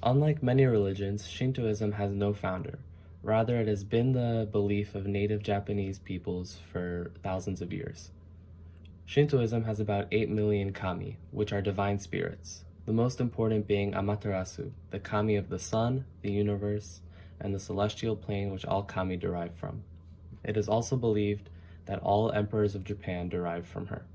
Unlike many religions, Shintoism has no founder. Rather, it has been the belief of native Japanese peoples for thousands of years. Shintoism has about 8 million kami, which are divine spirits, the most important being Amaterasu, the kami of the sun, the universe, and the celestial plane which all kami derive from. It is also believed that all emperors of Japan derive from her.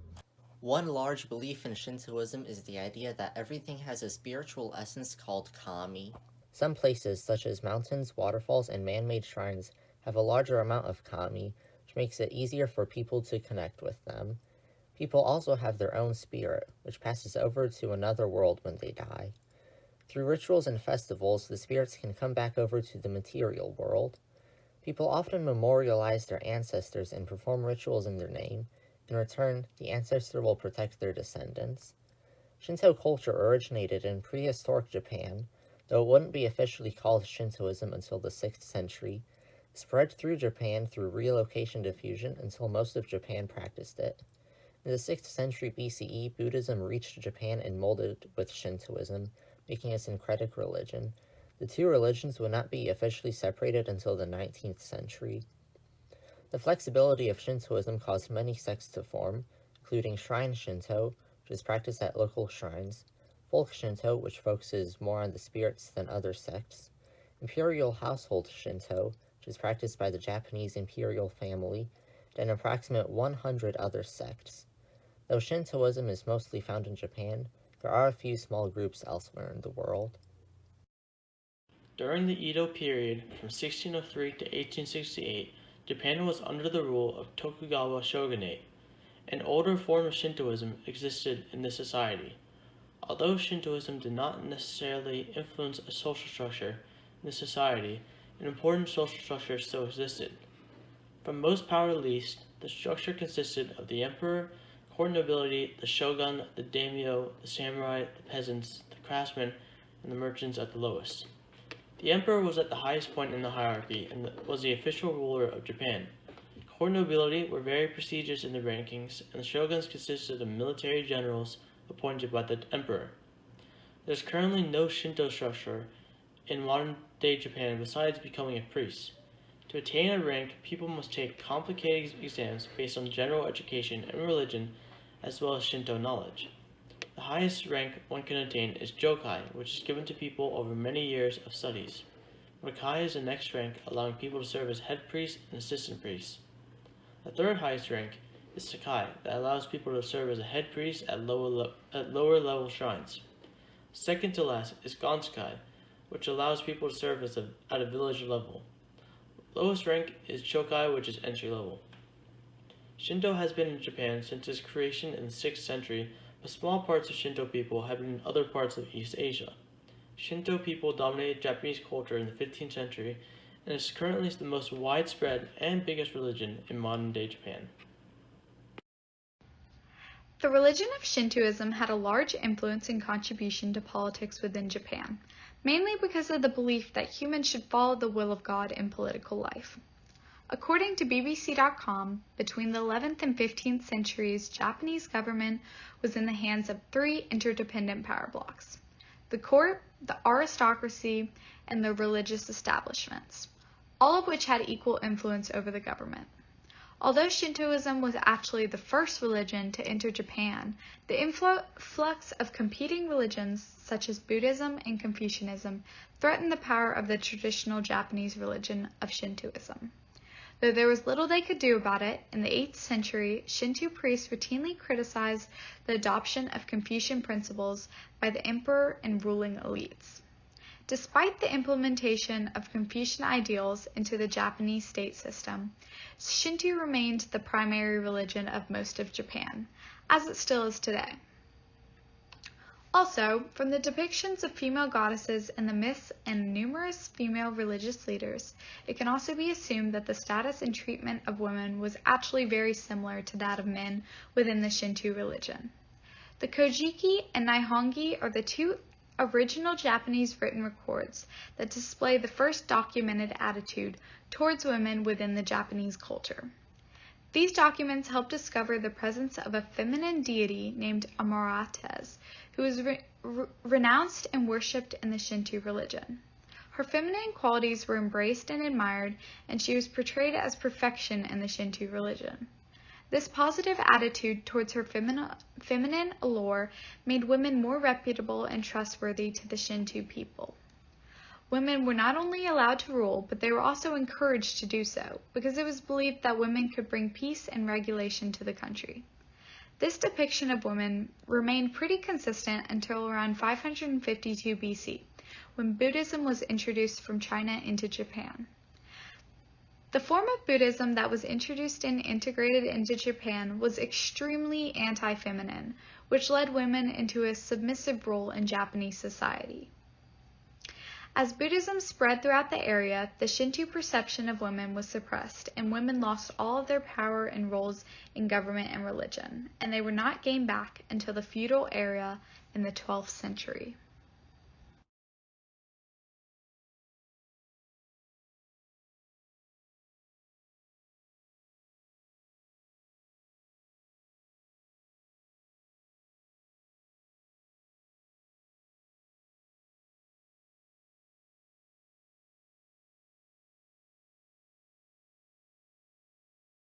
One large belief in Shintoism is the idea that everything has a spiritual essence called kami. Some places, such as mountains, waterfalls, and man-made shrines, have a larger amount of kami, which makes it easier for people to connect with them. People also have their own spirit, which passes over to another world when they die. Through rituals and festivals, the spirits can come back over to the material world. People often memorialize their ancestors and perform rituals in their name. In return, the ancestor will protect their descendants. Shinto culture originated in prehistoric Japan, though it wouldn't be officially called Shintoism until the 6th century. It spread through Japan through relocation diffusion until most of Japan practiced it. In the 6th century BCE, Buddhism reached Japan and molded with Shintoism, making a syncretic religion. The two religions would not be officially separated until the 19th century. The flexibility of Shintoism caused many sects to form, including Shrine Shinto, which is practiced at local shrines, Folk Shinto, which focuses more on the spirits than other sects, Imperial Household Shinto, which is practiced by the Japanese imperial family, and an approximate 100 other sects. Though Shintoism is mostly found in Japan, there are a few small groups elsewhere in the world. During the Edo period from 1603 to 1868, Japan was under the rule of Tokugawa shogunate. An older form of Shintoism existed in this society. Although Shintoism did not necessarily influence a social structure in the society, an important social structure still existed. From most power least, the structure consisted of the emperor, court nobility, the shogun, the daimyo, the samurai, the peasants, the craftsmen, and the merchants at the lowest. The emperor was at the highest point in the hierarchy and was the official ruler of Japan. Court nobility were very prestigious in their rankings, and the shoguns consisted of military generals appointed by the emperor. There is currently no Shinto structure in modern-day Japan besides becoming a priest. To attain a rank, people must take complicated exams based on general education and religion, as well as Shinto knowledge. The highest rank one can attain is Jokai, which is given to people over many years of studies. Rakai is the next rank, allowing people to serve as head priest and assistant priests. The third highest rank is Sakai, that allows people to serve as a head priest at lower level shrines. Second to last is Gonsakai, which allows people to serve at a village level. Lowest rank is Chokai, which is entry level. Shinto has been in Japan since its creation in the 6th century, but small parts of Shinto people have been in other parts of East Asia. Shinto people dominated Japanese culture in the 15th century and is currently the most widespread and biggest religion in modern-day Japan. The religion of Shintoism had a large influence and contribution to politics within Japan, mainly because of the belief that humans should follow the will of God in political life. According to BBC.com, between the 11th and 15th centuries, Japanese government was in the hands of three interdependent power blocks: the court, the aristocracy, and the religious establishments, all of which had equal influence over the government. Although Shintoism was actually the first religion to enter Japan, the influx of competing religions such as Buddhism and Confucianism threatened the power of the traditional Japanese religion of Shintoism. Though there was little they could do about it, in the 8th century, Shinto priests routinely criticized the adoption of Confucian principles by the emperor and ruling elites. Despite the implementation of Confucian ideals into the Japanese state system, Shinto remained the primary religion of most of Japan, as it still is today. Also, from the depictions of female goddesses in the myths and numerous female religious leaders, it can also be assumed that the status and treatment of women was actually very similar to that of men within the Shinto religion. The Kojiki and Nihongi are the two original Japanese written records that display the first documented attitude towards women within the Japanese culture. These documents help discover the presence of a feminine deity named Amarates, who was renounced and worshipped in the Shinto religion. Her feminine qualities were embraced and admired, and she was portrayed as perfection in the Shinto religion. This positive attitude towards her feminine allure made women more reputable and trustworthy to the Shinto people. Women were not only allowed to rule, but they were also encouraged to do so, because it was believed that women could bring peace and regulation to the country. This depiction of women remained pretty consistent until around 552 BC, when Buddhism was introduced from China into Japan. The form of Buddhism that was introduced and integrated into Japan was extremely anti-feminine, which led women into a submissive role in Japanese society. As Buddhism spread throughout the area, the Shinto perception of women was suppressed, and women lost all of their power and roles in government and religion, and they were not gained back until the feudal era in the 12th century.